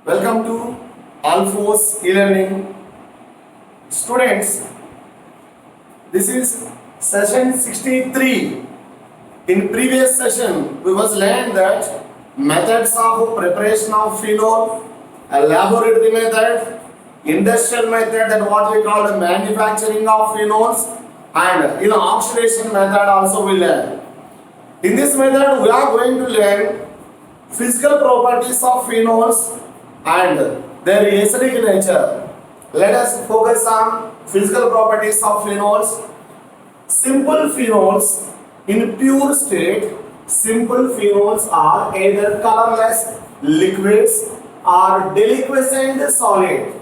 Welcome to Alphos e-learning. Students, this is session 63. In previous session, we was learned that methods of preparation of phenol, a laboratory method, industrial method, that what we call the manufacturing of phenols, and oxidation method also we learn. In this method, we are going to learn physical properties of phenols and their acidic nature. Let us focus on physical properties of phenols. Simple phenols in pure state, simple phenols are either colorless liquids or deliquescent solid.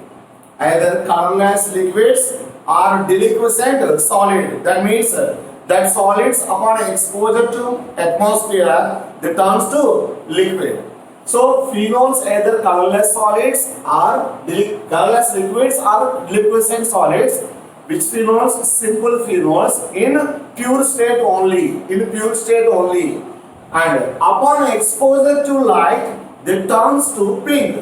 Either colorless liquids or deliquescent solid. That means that solids upon exposure to atmosphere they turns to liquid. So phenols either colorless solids or colorless liquids or deliquescent solids. Which phenols? Simple phenols in pure state only. In pure state only. And upon exposure to light, they turns to pink.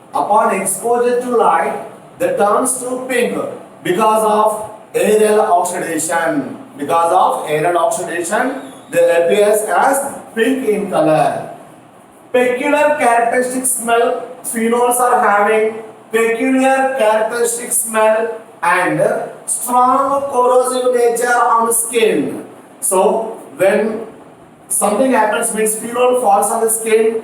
Upon exposure to light, they turns to pink because of aerial oxidation. Because of aerial oxidation, they appears as pink in color. Peculiar characteristic smell. Phenols are having peculiar characteristic smell and strong corrosive nature on skin. So when something happens, means phenol falls on the skin,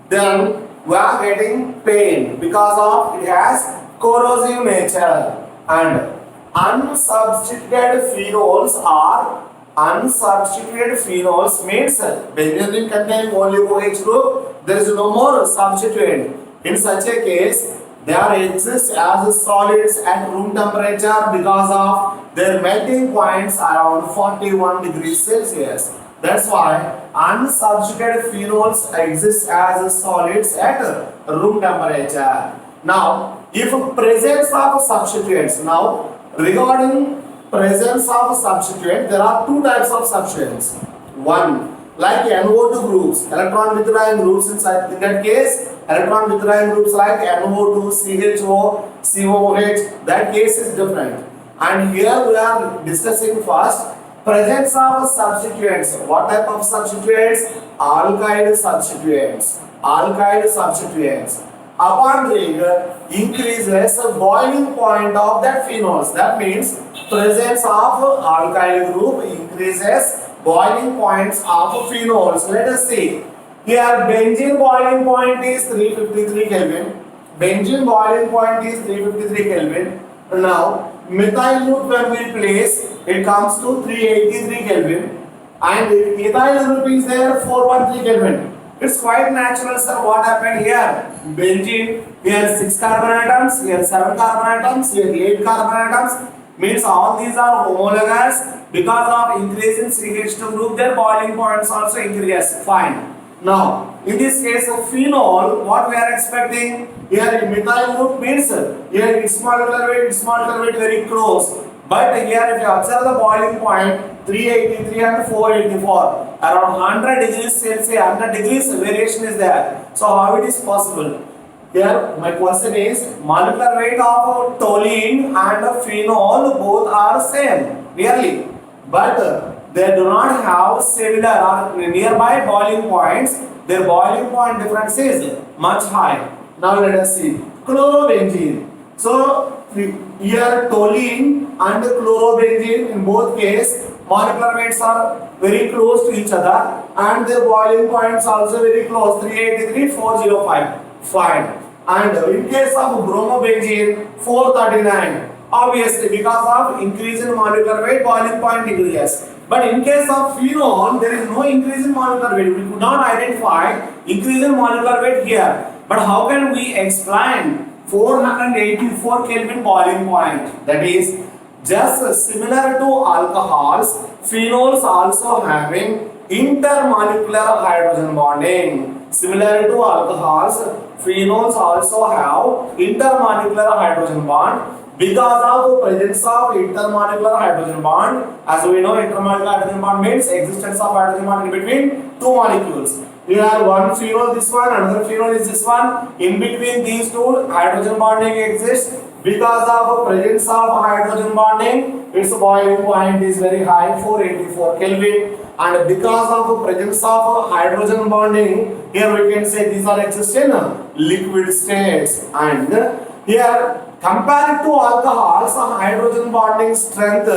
then we are getting pain because of it has corrosive nature. And unsubstituted phenols are unsubstituted phenols means benzene contain only OH group, there is no more substituent. In such a case, they exist as solids at room temperature because of their melting points around 41 degrees Celsius. That's why unsubstituted phenols exist as solids at room temperature. Now, if presence of substituents, now regarding presence of substituent, there are two types of substituents. One, like NO2 groups, electron withdrawing groups. In that case, electron withdrawing groups like NO2, CHO, COOH, that case is different. And here we are discussing first presence of substituents. What type of substituents? Alkyl substituents. Alkyl substituents. Upon trigger increases the boiling point of that phenols. That means presence of alkyl group increases boiling points of phenols. Let us see. Here benzene boiling point is 353 Kelvin. Benzene boiling point is 353 Kelvin. Now methyl group when we place, it comes to 383 Kelvin. And ethyl group is there 413 Kelvin. It's quite natural, sir. What happened here? Benzene, here 6 carbon atoms, here 7 carbon atoms, here 8 carbon atoms. Means all these are homologous. Because of increase in CH2 group, their boiling points also increase. Fine. Now, in this case of phenol, what we are expecting? Here methyl group means here its molecular weight very close. But here if you observe the boiling point, 383 and 484, around 100 degrees Celsius, 100 degrees variation is there. So how it is possible? Here my question is, molecular weight of toluene and phenol both are same, really, but they do not have similar or nearby boiling points. Their boiling point difference is much high. Now let us see chlorobenzene. So here toluene and chlorobenzene, in both cases molecular weights are very close to each other and their boiling points also very close, 383, 405. Fine. And in case of bromobenzene, 439. Obviously because of increase in molecular weight, boiling point increases. But in case of phenol, there is no increase in molecular weight. We could not identify increase in molecular weight here. But how can we explain 484 Kelvin boiling point? That is just similar to alcohols, phenols also having intermolecular hydrogen bonding. Similar to alcohols, phenols also have intermolecular hydrogen bond. Because of the presence of intermolecular hydrogen bond, as we know, intermolecular hydrogen bond means existence of hydrogen bond in between two molecules. Here one phenol, this one, another phenol is this one. In between these two, hydrogen bonding exists. Because of presence of hydrogen bonding, its boiling point is very high, 484 Kelvin. And because of presence of hydrogen bonding, here we can say these are exist in liquid states. And here, compared to alcohols, hydrogen bonding strength,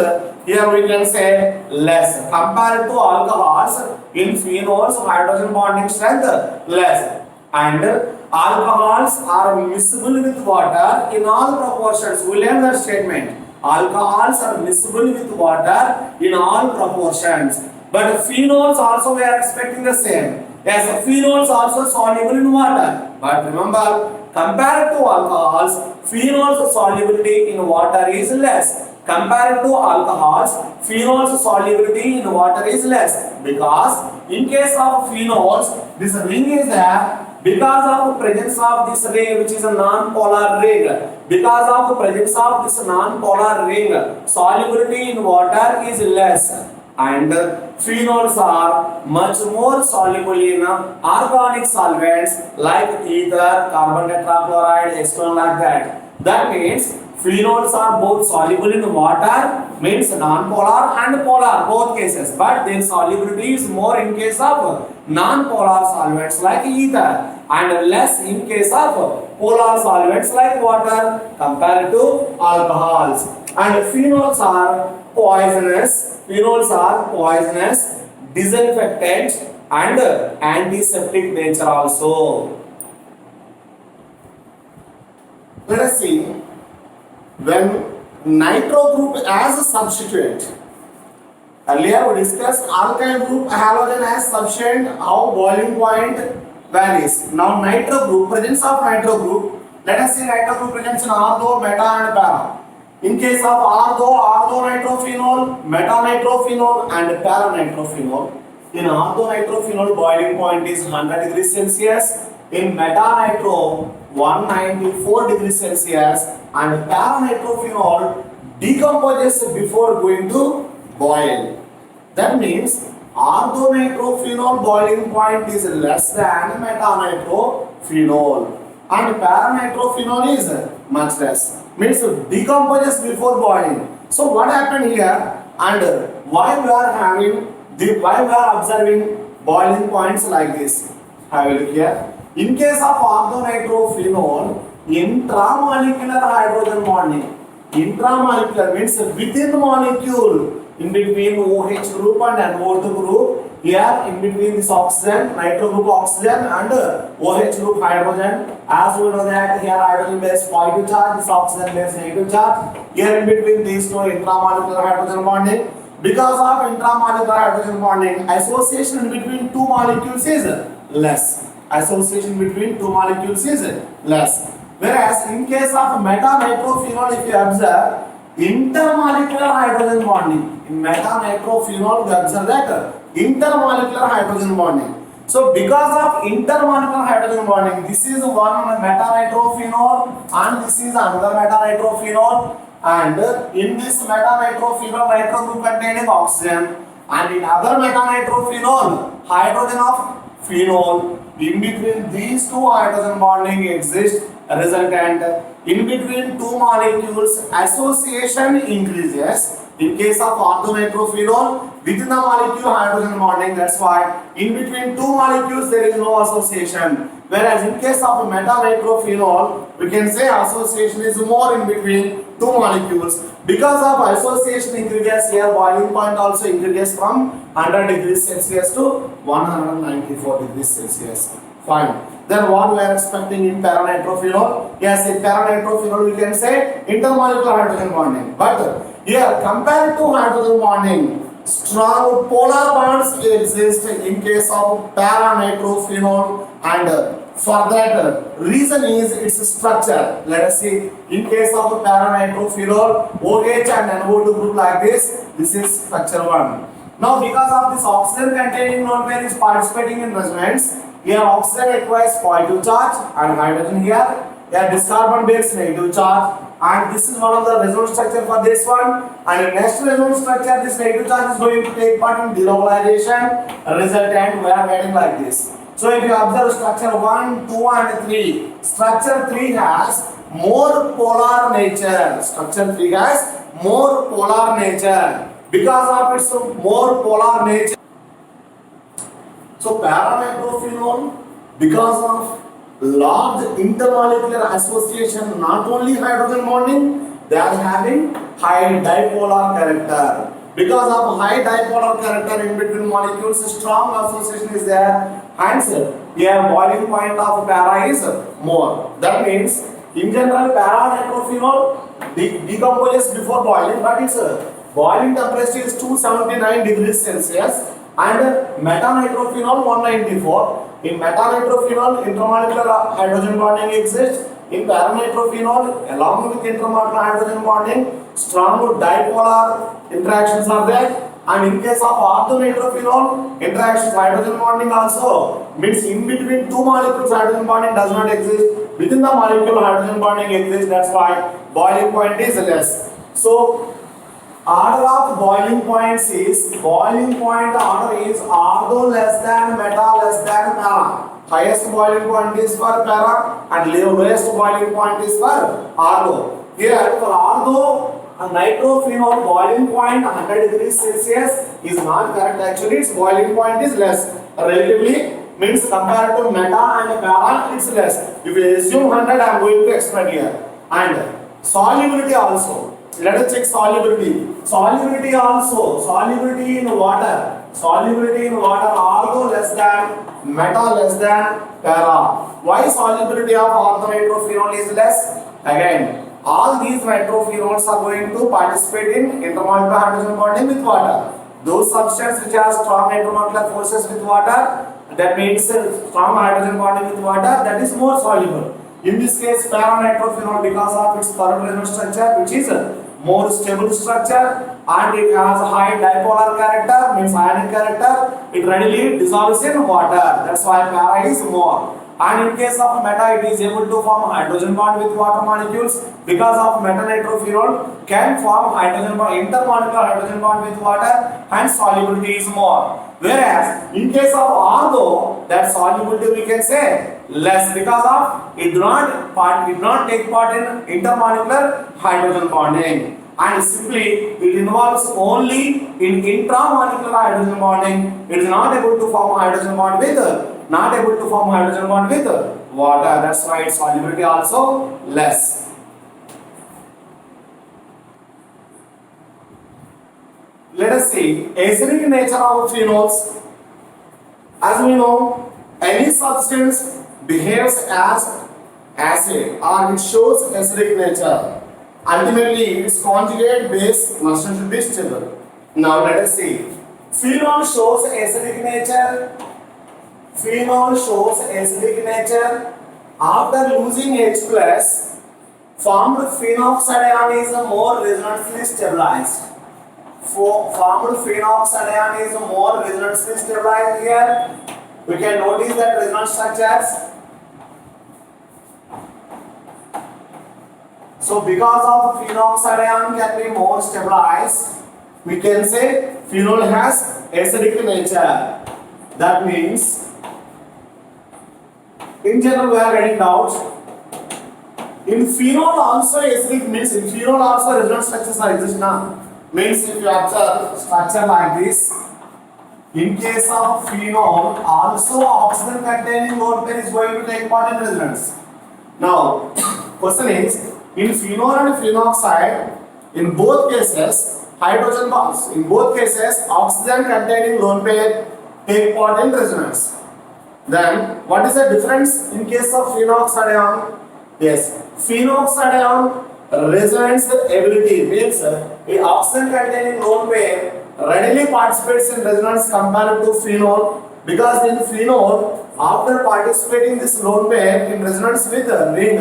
here we can say less. Compared to alcohols, in phenols, hydrogen bonding strength less. And alcohols are miscible with water in all proportions. We learn that statement. Alcohols are miscible with water in all proportions. But phenols also we are expecting the same. Yes, phenols also soluble in water. But remember, compared to alcohols, phenols solubility in water is less. Compared to alcohols, phenols solubility in water is less. Because in case of phenols, this ring is there. Because of presence of this ring, which is a non-polar ring, because of presence of this non-polar ring, solubility in water is less. And phenols are much more soluble in organic solvents like ether, carbon tetrachloride, acetone, like that. That means phenols are both soluble in water, means non-polar and polar, both cases. But their solubility is more in case of non-polar solvents like ether and less in case of polar solvents like water compared to alcohols. And phenols are poisonous. Phenols are poisonous, disinfectant and antiseptic nature also. Let us see, when nitro group as a substituent, earlier we discussed alkyl group halogen as substituent, how boiling point varies. Now nitro group, presence of nitro group, let us see nitro group presents in ortho, meta and para. In case of ortho-nitrophenol, meta-nitrophenol and para-nitrophenol. In ortho-nitrophenol, boiling point is 100 degrees Celsius. In meta-nitro, 194 degrees Celsius. And para-nitrophenol decomposes before going to boil. That means ortho-nitrophenol boiling point is less than meta-nitrophenol. And para-nitrophenol is much less. Means decomposes before boiling. So what happened here, and why we are observing boiling points like this? Have a look here. In case of ortho-nitrophenol, intramolecular hydrogen bonding. Intramolecular means within the molecule, in between OH group and NO2 group. Here in between this oxygen, nitro group oxygen and OH group hydrogen. As we know that here hydrogen bears positive charge, this oxygen bears negative charge. Here in between these two intramolecular hydrogen bonding. Because of intramolecular hydrogen bonding, association in between two molecules is less. Association between two molecules is less. Whereas in case of meta-nitrophenol, if you observe, intermolecular hydrogen bonding. In meta-nitrophenol, we observe that intermolecular hydrogen bonding. So because of intermolecular hydrogen bonding, this is one meta-nitrophenol and this is another meta-nitrophenol, and in this meta-nitrophenol, nitro group containing oxygen, and in other meta-nitrophenol, hydrogen of phenol. In between these two hydrogen bonding exists, resultant in between two molecules association increases. In case of ortho-nitrophenol, within the molecule hydrogen bonding, that's why in between two molecules there is no association. Whereas in case of meta-nitrophenol, we can say association is more in between two molecules. Because of association increases, here boiling point also increases from 100 degrees Celsius to 194 degrees Celsius. Fine. Then what we are expecting in para-nitrophenol? Yes, in para-nitrophenol we can say intermolecular hydrogen bonding. But here, compared to hydrogen bonding, strong polar bonds exist in case of para-nitrophenol, and for that reason is its structure. Let us see, in case of para-nitrophenol, OH and NO2 group like this is structure 1. Now because of this oxygen containing lone pair is participating in resonance, here oxygen acquires positive charge and hydrogen here this carbon bears negative charge, and this is one of the resonance structure for this one. And next resonance structure, this negative charge is going to take part in delocalization, resultant we are getting like this. So if you observe structure 1, 2 and 3, structure 3 has more polar nature. Structure 3 has more polar nature. Because of its more polar nature. So para-nitrophenol, because of large intermolecular association, not only hydrogen bonding, they are having high dipolar character. Because of high dipolar character in between molecules, strong association is there. Hence, here boiling point of para is more. That means, in general, para-nitrophenol decomposes before boiling, but its boiling temperature is 279 degrees Celsius. And metanitrophenol 194. In metanitrophenol, intermolecular hydrogen bonding exists. In paranitrophenol, along with intermolecular hydrogen bonding, strong dipolar interactions are there. And in case of orthonitrophenol, interactions hydrogen bonding also means in between two molecules hydrogen bonding does not exist. Within the molecule hydrogen bonding exists. That's why boiling point is less. So order of boiling points is order is ortho less than meta less than para. Highest boiling point is for para and lowest boiling point is for ortho. Here for ortho, nitrophenol boiling point 100 degrees Celsius is not correct. Actually, its boiling point is less. Relatively means compared to meta and para, it's less. If you assume 100, I am going to explain here. And solubility also. Let us check solubility. Solubility also. Solubility in water. Solubility in water ortho less than meta less than para. Why solubility of orthonitrophenol is less? Again, all these nitrophenols are going to participate in intermolecular hydrogen bonding with water. Those substances which have strong intermolecular forces with water, that means strong hydrogen bonding with water, that is more soluble. In this case, para-nitrophenol, because of its third resonance structure, which is more stable structure and it has high dipolar character, means ionic character, it readily dissolves in water. That's why para is more. And in case of meta, it is able to form hydrogen bond with water molecules. Because of metanitrophenol can form hydrogen bond, intermolecular hydrogen bond with water, and solubility is more. Whereas in case of ortho, that solubility we can say less because of it did not take part in intermolecular hydrogen bonding, and simply it involves only in intramolecular hydrogen bonding. It is not able to form hydrogen bond with water. That's why its solubility also less. Let us see acidic nature of phenols. As we know, any substance behaves as acid or it shows acidic nature. Ultimately, its conjugate base must be stable. Now let us see. Phenol shows acidic nature. Phenol shows acidic nature. After losing H plus, formed phenoxide ion is more resonantly stabilized. Formed phenoxide ion is more resonantly stabilized here. We can notice that resonance structures. So because of phenoxide ion can be more stabilized, we can say phenol has acidic nature. That means, in general we are getting doubts. In phenol also acidic means in phenol also resonance structures are exist now. Means if you observe structure like this, in case of phenol also oxygen containing lone pair is going to take part in resonance. Now question is, in phenol and phenoxide, in both cases hydrogen bonds, in both cases oxygen containing lone pair take part in resonance. Then what is the difference in case of phenoxide ion? Yes, phenoxide ion resonance ability means a oxygen containing lone pair readily participates in resonance compared to phenol, because in phenol after participating this lone pair in resonance with ring,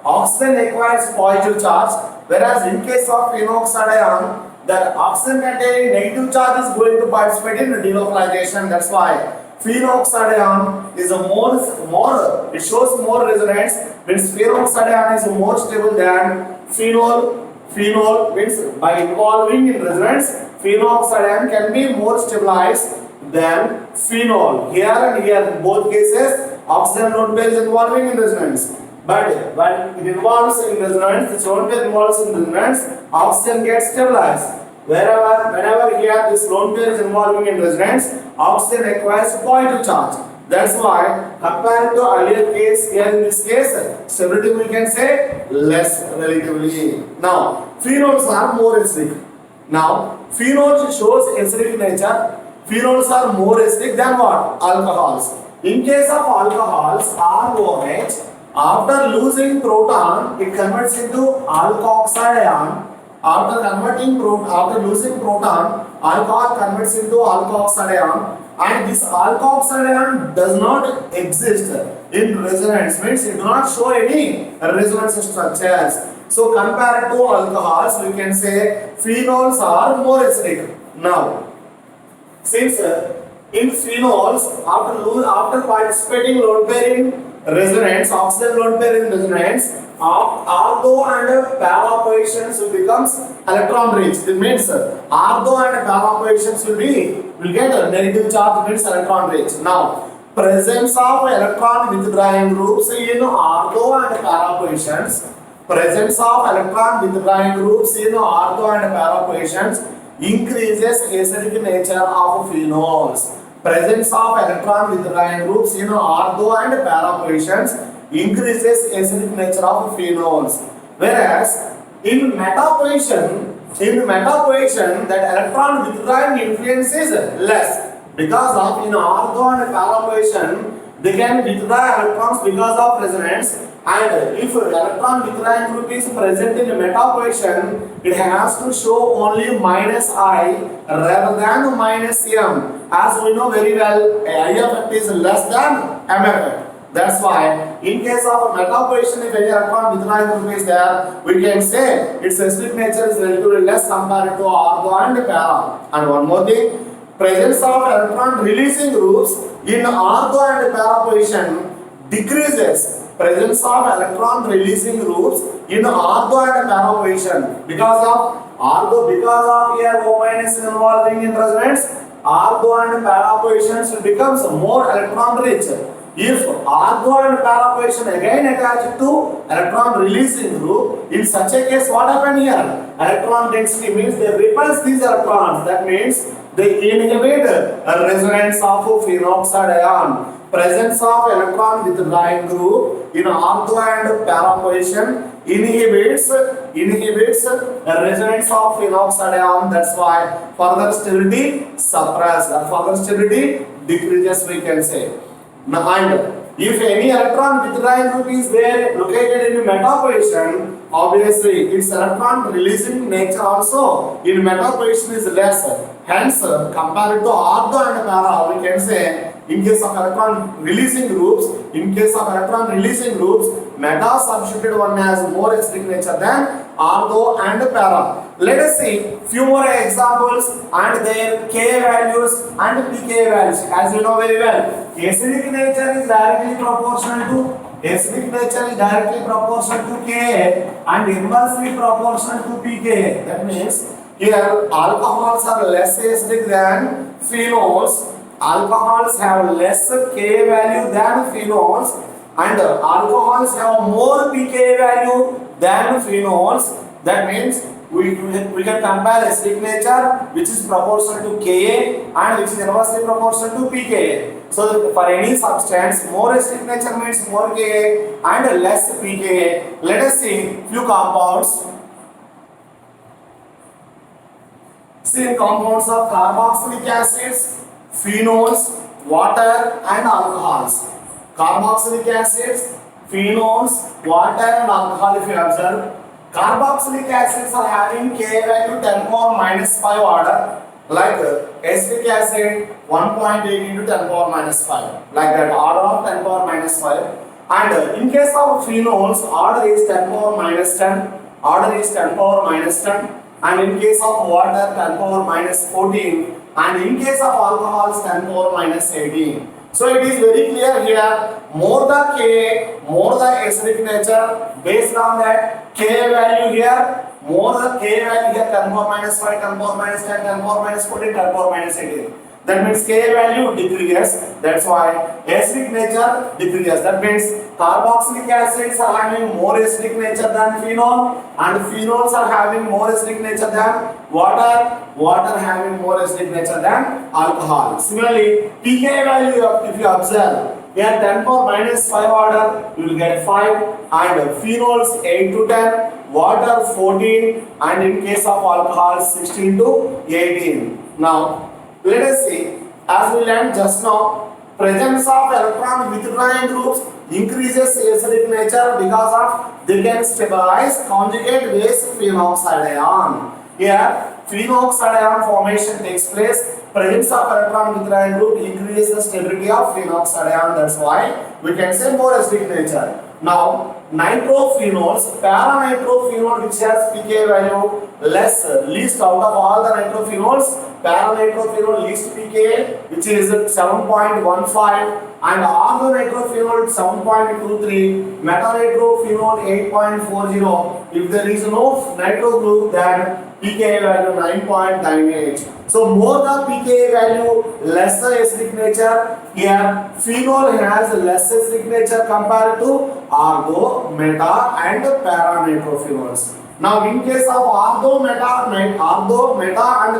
oxygen acquires positive charge, whereas in case of phenoxide ion the oxygen containing negative charge is going to participate in delocalization. That's why phenoxide ion is more it shows more resonance, means phenoxide ion is more stable than phenol. Phenol means by involving in resonance, phenoxide ion can be more stabilized than phenol. Here and here, in both cases, oxygen lone pair is involving in resonance. But when it involves in resonance, this lone pair involves in resonance, oxygen gets stabilized. Whenever here this lone pair is involving in resonance, oxygen acquires positive charge. That's why compared to earlier case, here in this case, stability we can say less relatively. Now, phenols are more acidic. Now, phenols shows acidic nature. Phenols are more acidic than what? Alcohols. In case of alcohols, ROH, after losing proton, it converts into alkoxide ion. After losing proton, alcohol converts into alkoxide ion, and this alkoxide ion does not exist in resonance. Means it do not show any resonance structures. So compared to alcohols, we can say phenols are more acidic. Now, since in phenols, after participating lone pair in resonance, oxygen lone pair in resonance, ortho and para positions will becomes electron rich. It means ortho and para positions will get a negative charge, means electron rich. Now, presence of electron withdrawing groups in ortho and para positions. Presence of electron withdrawing groups in ortho and para positions increases acidic nature of phenols. Presence of electron withdrawing groups in ortho and para positions increases acidic nature of phenols. Whereas in meta position, that electron withdrawing influence is less, because of in ortho and para position they can withdraw electrons because of resonance, and if electron withdrawing group is present in meta position, it has to show only minus I rather than minus M. As we know very well, I effect is less than M effect. That's why in case of a meta position, if any electron withdrawing group is there, we can say its acidic nature is relatively less compared to ortho and para. And one more thing, presence of electron releasing groups in ortho and para position decreases presence of electron releasing groups in ortho and para position because of here O minus is involving in resonance. Ortho and para positions becomes more electron rich. If ortho and para position again attached to electron releasing group, in such a case what happen here? Electron density means they repulse these electrons. That means they inhibit resonance of phenoxide ion. Presence of electron withdrawing group in ortho and para position inhibits resonance of phenoxide ion. That's why further stability suppressed, further stability decreases, we can say. Now, and if any electron withdrawing group is there located in meta position, obviously its electron releasing nature also in meta position is less. Hence, compared to ortho and para, we can say in case of electron releasing groups, meta substituted one has more acidic nature than ortho and para. Let us see few more examples and their Ka values and pKa values. As you know very well, acidic nature is directly proportional to Ka and inversely proportional to pKa. That means here alcohols are less acidic than phenols. Alcohols have less Ka value than phenols, and alcohols have more pKa value than phenols. That means we can compare acidic nature which is proportional to Ka and which is inversely proportional to pKa. So for any substance, more acidic nature means more Ka and less pKa. Let us see few compounds. See compounds of carboxylic acids, phenols, water and alcohols. Carboxylic acids, phenols, water and alcohol. If you observe, carboxylic acids are having Ka value 10 power minus 5 order, like acetic acid 1.8 into 10 power minus 5, like that order of 10 power minus 5. And in case of phenols, order is 10 power minus 10, order is 10 power minus 10. And in case of water, 10 power minus 14, and in case of alcohols, 10 power minus 18. So it is very clear here, more the Ka, more the acidic nature. Based on that Ka value here, more the Ka value here, 10 power minus 5, 10 power minus 10, 10 power minus 14, 10 power minus 18. That means Ka value decreases. That's why acidic nature decreases. That means carboxylic acids are having more acidic nature than phenol, and phenols are having more acidic nature than water. Water having more acidic nature than alcohol. Similarly, pKa value, if you observe, here 10 power minus 5 order, you will get 5, and phenols 8 to 10, water 14, and in case of alcohol 16 to 18. Now, let us see, as we learned just now, presence of electron withdrawing groups increases acidic nature because of they can stabilize conjugate base phenoxide ion. Here, phenoxide ion formation takes place. Presence of electron withdrawing group increases the stability of phenoxide ion. That's why we can say more acidic nature. Now, nitrophenols, para-nitrophenol which has pK value less, least out of all the nitrophenols, para-nitrophenol least pK which is 7.15, and ortho-nitrophenol 7.23, meta-nitrophenol 8.40. If there is no nitro group, then pKa value 9.98. So more the pKa value, lesser acidic nature. Here phenol has less acidic nature compared to ortho, meta and para-nitrophenols. Now in case of ortho, meta and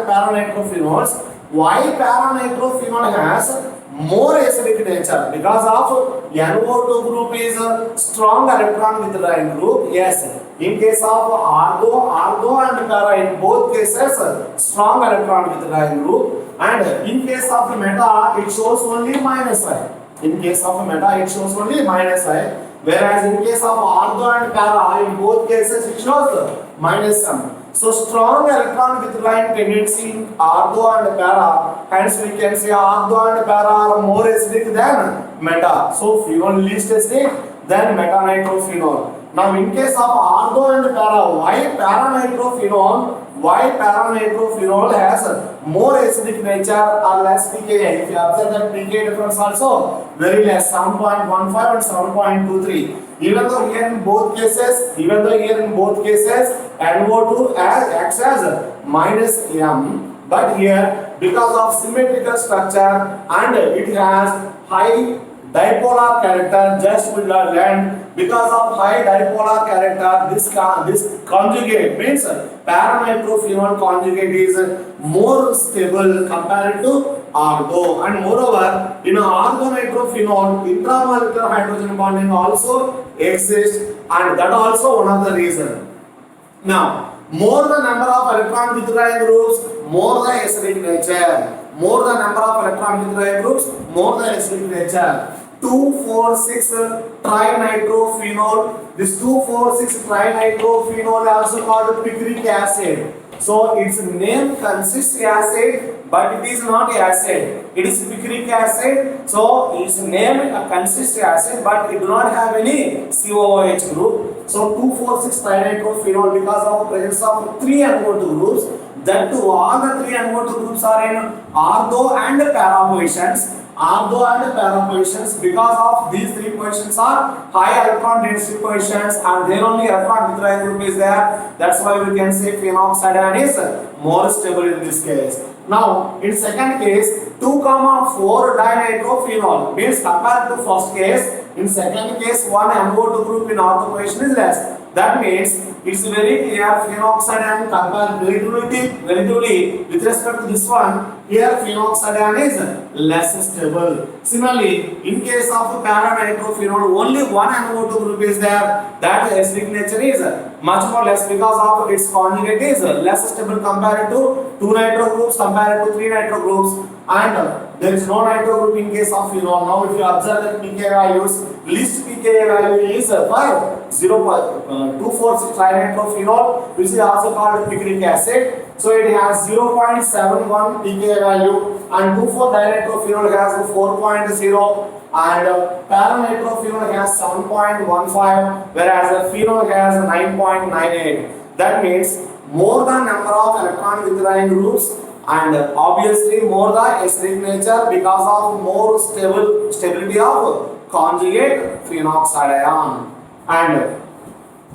para-nitrophenols, why para-nitrophenol has more acidic nature? Because of NO2 group is a strong electron withdrawing group. Yes. In case of ortho and para, in both cases, strong electron withdrawing group. And in case of meta, it shows only minus I. In case of meta, it shows only minus I. Whereas in case of ortho and para, in both cases, it shows minus m. So strong electron withdrawing tendency in ortho and para. Hence we can say ortho and para are more acidic than meta. So phenol least acidic than meta-nitrophenol. Now in case of ortho and para, why para-nitrophenol has more acidic nature or less pKa? If you observe that pKa difference also very less, 7.15 and 7.23. Even though here in both cases, NO2 acts as minus m, but here because of symmetrical structure and it has high dipolar character, just we learned, because of high dipolar character, this conjugate means para-nitrophenol conjugate is more stable compared to ortho, and moreover in ortho-nitrophenol intramolecular hydrogen bonding also exists, and that also one of the reason. Now, more the number of electron withdrawing groups, more the acidic nature. More the number of electron withdrawing groups, more the acidic nature. 2,4,6 trinitrophenol. This 2,4,6 trinitrophenol also called picric acid. So its name consists acid, but it is not acid. It is picric acid. So its name consists acid, but it do not have any COOH group. So 2,4,6 trinitrophenol, because of presence of 3 NO2 groups. That too, all the 3 NO2 groups are in ortho and para positions. Because of these 3 positions are high electron density positions, and there only electron withdrawing group is there. That's why we can say phenoxide ion is more stable in this case. Now, in second case, 2,4 dinitrophenol means compared to first case. In second case, one NO2 group in ortho position is less. That means it's very clear phenoxide ion compared relatively with respect to this one. Here phenoxide ion is less stable. Similarly, in case of para-nitrophenol, only one NO2 group is there. That acidic nature is much more less because of its conjugate is less stable compared to 2 nitro groups compared to 3 nitro groups, and there is no nitro group in case of phenol. Now, if you observe that pKa values, least pKa value is for 2,4,6 trinitrophenol, which is also called picric acid. So it has 0.71 pKa value, and 2,4-dinitrophenol has 4.0, and para-nitrophenol has 7.15, whereas the phenol has 9.98. That means more the number of electron withdrawing groups, and obviously more the acidic nature because of more stability of conjugate phenoxide ion. And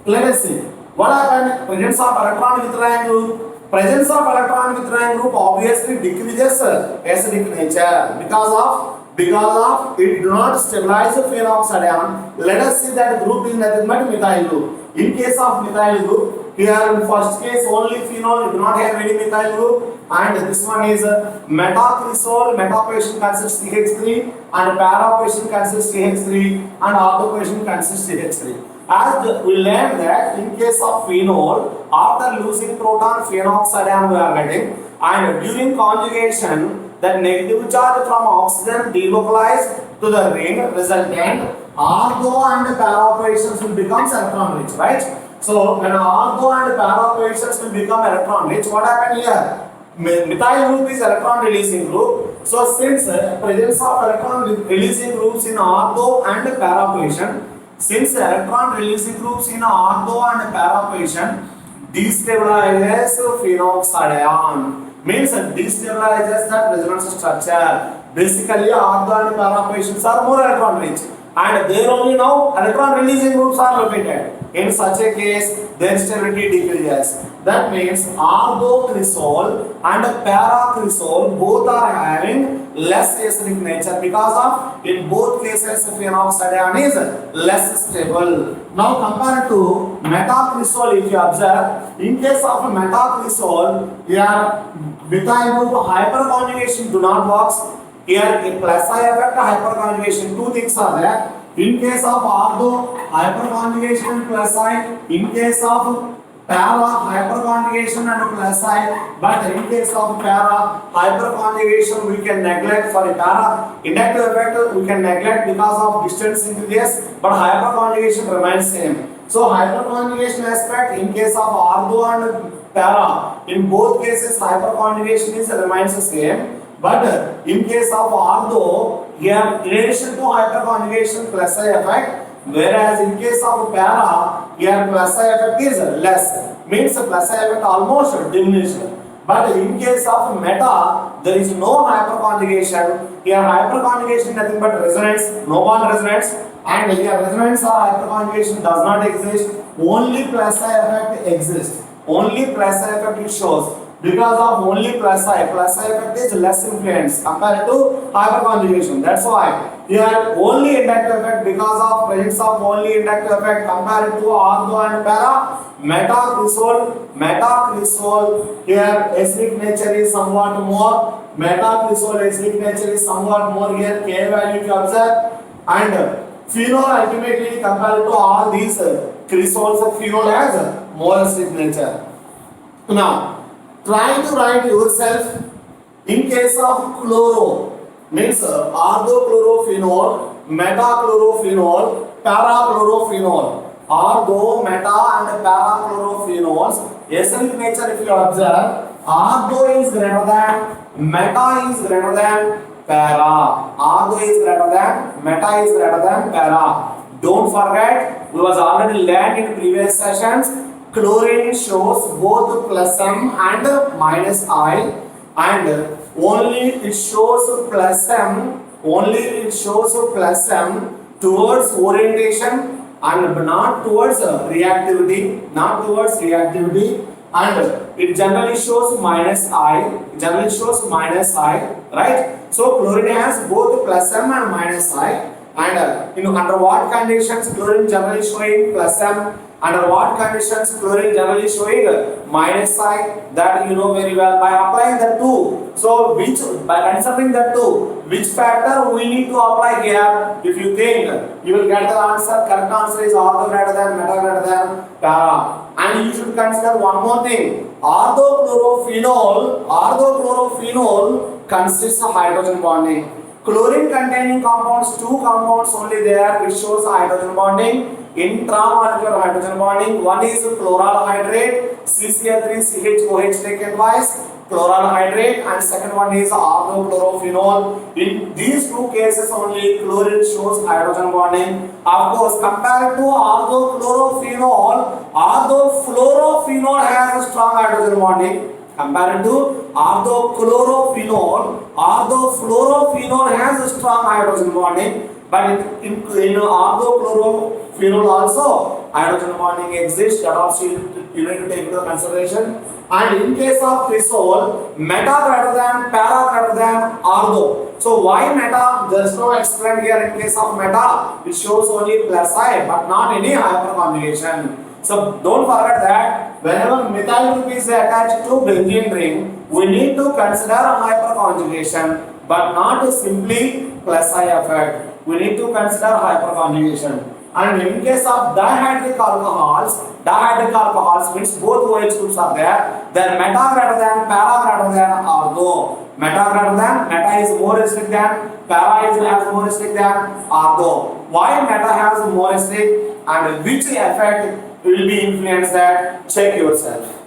let us see what happened. Presence of electron withdrawing group, presence of electron withdrawing group obviously decreases acidic nature because of it do not stabilize the phenoxidine. Let us see that group is nothing but methyl group. In case of methyl group, here in first case only phenol, it do not have any methyl group, and this one is metacresol. Metaquation consists CH3 and paraquation consists CH3 and octoquation consists CH3. As we learned that in case of phenol, after losing proton phenoxidine we are getting, and during conjugation that negative charge from oxygen delocalized to the ring resultant ortho and para operations will become electron rich, right? So when ortho and para operations will become electron rich, what happened here? Methyl group is electron releasing group. So since presence of electron releasing groups in ortho and para operation, since electron releasing groups in ortho and para operation destabilizes phenoxidine, means destabilizes that resonance structure. Basically, ortho and para operations are more electron rich, and there only now electron releasing groups are located. In such a case, their stability decreases. That means orthocresol and paracresol both are having less acidic nature because of in both cases phenoxidine is less stable. Now compare to metacresol. If you observe, in case of metacresol, here methyl group hyperconjugation do not work. Here a plus I effect hyperconjugation, two things are there. In case of ortho, hyperconjugation plus I. In case of para, hyperconjugation and plus I. But in case of para, hyperconjugation we can neglect. For para, inductive effect we can neglect because of distance increases, but hyperconjugation remains same. So hyperconjugation aspect in case of ortho and para, in both cases hyperconjugation is remains the same. But in case of ortho, here in addition to hyperconjugation plus I effect, whereas in case of para, here plus I effect is less, means plus I effect almost diminished. But in case of meta, there is no hyperconjugation. Here hyperconjugation nothing but resonance, no bond resonance, and here resonance or hyperconjugation does not exist. Only plus I effect exists. Only plus I effect it shows. Because of only plus I effect is less influence compared to hyperconjugation. That's why here only inductive effect because of presence of only inductive effect compared to ortho and para. Metacresol here acidic nature is somewhat more. Metacresol acidic nature is somewhat more here. K value you observe, and phenol ultimately compared to all these cresols, phenol has more acidic nature. Now try to write yourself in case of chloro, means orthochlorophenol, metachlorophenol, parachlorophenol. Ortho, meta and parachlorophenols, acidic nature if you observe, ortho is greater than, meta is greater than para. Ortho is greater than, meta is greater than para. Don't forget, we was already learned in previous sessions. Chlorine shows both plus M and minus I, and only it shows plus M towards orientation and not towards reactivity, and it generally shows minus I, right? So chlorine has both plus M and minus I, and under what conditions chlorine generally showing plus M, under what conditions chlorine generally showing minus I, that you know very well by applying the two. So by considering the two, which factor we need to apply here? If you think, you will get the answer. Correct answer is ortho greater than, meta greater than para. And you should consider one more thing. Orthochlorophenol consists of hydrogen bonding. Chlorine containing compounds, two compounds only there which shows hydrogen bonding, intramolecular hydrogen bonding. One is chloral hydrate, CCl3CHOH taken twice, chloral hydrate, and second one is orthochlorophenol. In these two cases only chlorine shows hydrogen bonding. Of course, compared to orthochlorophenoil, orthofluorophenol has a strong hydrogen bonding. Compared to orthochlorophenoil, orthofluorophenol has a strong hydrogen bonding, but in orthochlorophenoil also hydrogen bonding exists, that also you need to take into consideration. And in case of cresol, meta greater than, para greater than, ortho. So why meta? There is no explained here in case of meta. It shows only plus I, but not any hyperconjugation. So don't forget that whenever methyl group is attached to benzene ring, we need to consider a hyperconjugation, but not simply plus I effect. We need to consider hyperconjugation. And in case of dihydric alcohols means both OH groups are there. Then meta greater than, para greater than, ortho. Meta greater than, meta is more acidic than, para is has more acidic than, ortho. Why meta has more acidic and which effect will be influenced that? Check yourself.